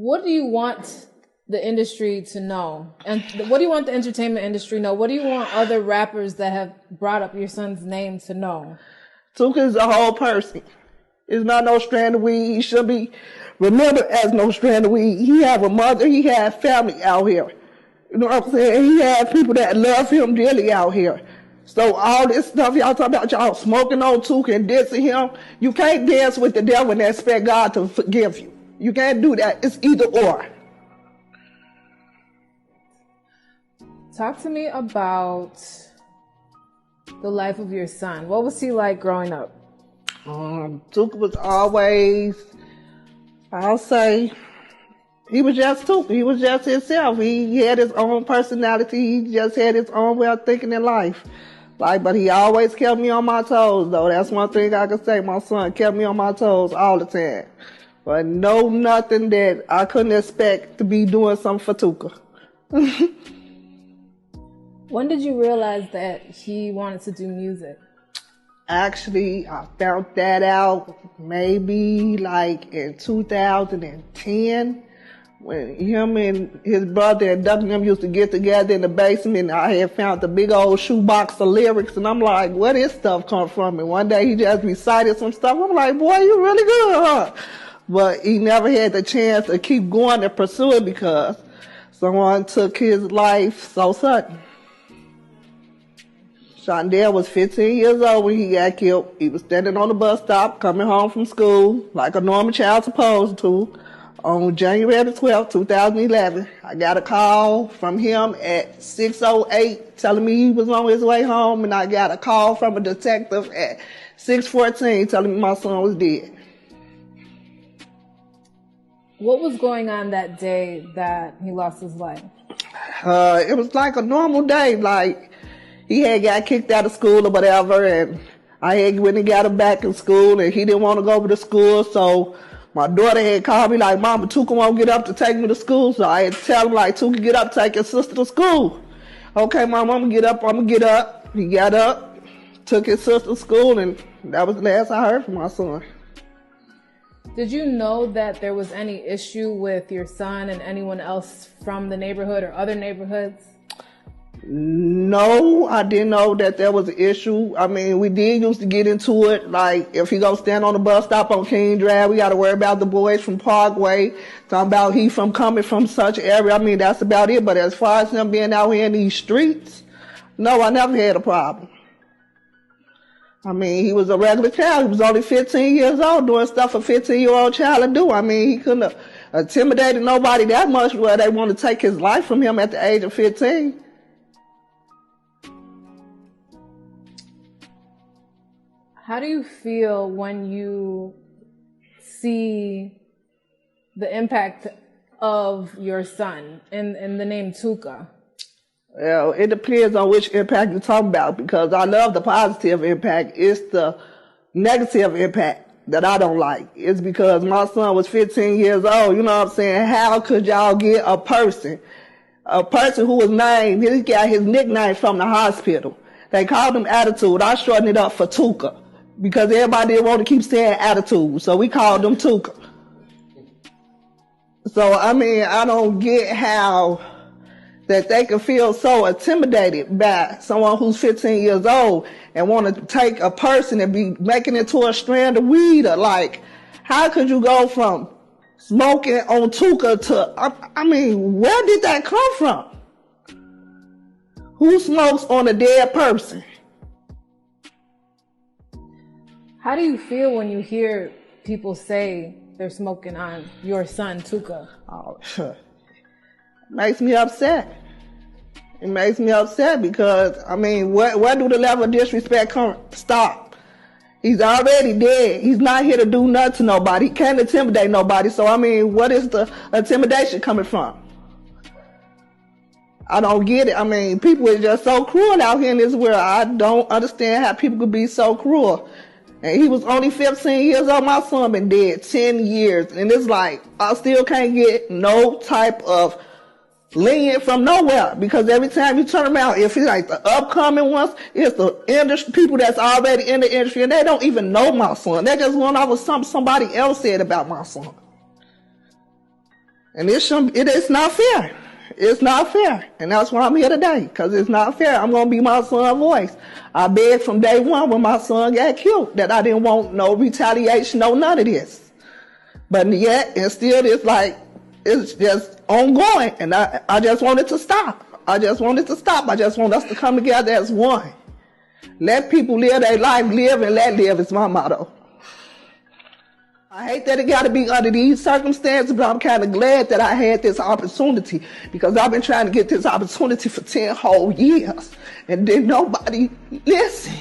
What do you want the industry to know? And what do you want the entertainment industry to know? What do you want other rappers that have brought up your son's name to know? Tooka is a whole person. It's not no strand of weed. He should be remembered as no strand of weed. He have a mother. He have family out here. You know what I'm saying? He have people that love him dearly out here. So all this stuff y'all talk about, y'all smoking on Tooka and dissing him, you can't dance with the devil and expect God to forgive you. You can't do that. It's either or. Talk to me about the life of your son. What was he like growing up? Tooka was always, I'll say, he was just Tooka. He was just himself. He had his own personality. He just had his own way of thinking in life. But he always kept me on my toes, though. That's one thing I can say. My son kept me on my toes all the time. But nothing that I couldn't expect to be doing something for Tooka. When did you realize that he wanted to do music? Actually, I found that out maybe in 2010 when him and his brother and Duck and them used to get together in the basement. I had found the big old shoebox of lyrics, and I'm like, where this stuff come from? And one day he just recited some stuff. I'm like, boy, you really good, huh? But he never had the chance to keep going and pursue it because someone took his life so sudden. Shondell was 15 years old when he got killed. He was standing on the bus stop coming home from school like a normal child supposed to. On January the 12th, 2011, I got a call from him at 6:08 telling me he was on his way home, and I got a call from a detective at 6:14 telling me my son was dead. What was going on that day that he lost his life? It was like a normal day. He had got kicked out of school or whatever, and I had went and got him back in school, and he didn't want to go over to school, so my daughter had called me like, Mama, Tooka won't get up to take me to school, so I had to tell him Tooka, get up, take your sister to school. Okay, Mama, I'm gonna get up. He got up, took his sister to school, and that was the last I heard from my son. Did you know that there was any issue with your son and anyone else from the neighborhood or other neighborhoods? No, I didn't know that there was an issue. I mean, we did used to get into it. If he go stand on the bus stop on King Drive, we got to worry about the boys from Parkway. Talking about he coming from such area. I mean, that's about it. But as far as him being out here in these streets, no, I never had a problem. I mean, he was a regular child. He was only 15 years old doing stuff a 15-year-old child to do. I mean, he couldn't have intimidated nobody that much where they want to take his life from him at the age of 15. How do you feel when you see the impact of your son in the name Tooka? Well, it depends on which impact you're talking about, because I love the positive impact. It's the negative impact that I don't like. It's because my son was 15 years old. You know what I'm saying? How could y'all get a person who was named, he got his nickname from the hospital. They called him Attitude. I shortened it up for Tooka, because everybody didn't want to keep saying Attitude, so we called him Tooka. So, I mean, I don't get how that they can feel so intimidated by someone who's 15 years old and want to take a person and be making it to a strand of weed. How could you go from smoking on Tooka to, I mean, where did that come from? Who smokes on a dead person? How do you feel when you hear people say they're smoking on your son, Tooka? Oh, makes me upset. It makes me upset because, I mean, where do the level of disrespect stop? He's already dead. He's not here to do nothing to nobody. He can't intimidate nobody. So, I mean, what is the intimidation coming from? I don't get it. I mean, people are just so cruel out here in this world. I don't understand how people could be so cruel. And he was only 15 years old. My son been dead 10 years. And it's I still can't get no type of lenient from nowhere, because every time you turn around, if it's the upcoming ones, it's the industry, people that's already in the industry, and they don't even know my son. They just went off with something somebody else said about my son. And it is not fair. It's not fair. And that's why I'm here today, because it's not fair. I'm going to be my son's voice. I begged from day one when my son got killed that I didn't want no retaliation, no none of this. But yet, and still it's just ongoing. And I just want it to stop. I just want us to come together as one. Let people live their life, live and let live is my motto. I hate that it got to be under these circumstances, but I'm kind of glad that I had this opportunity, because I've been trying to get this opportunity for 10 whole years, and then nobody listen.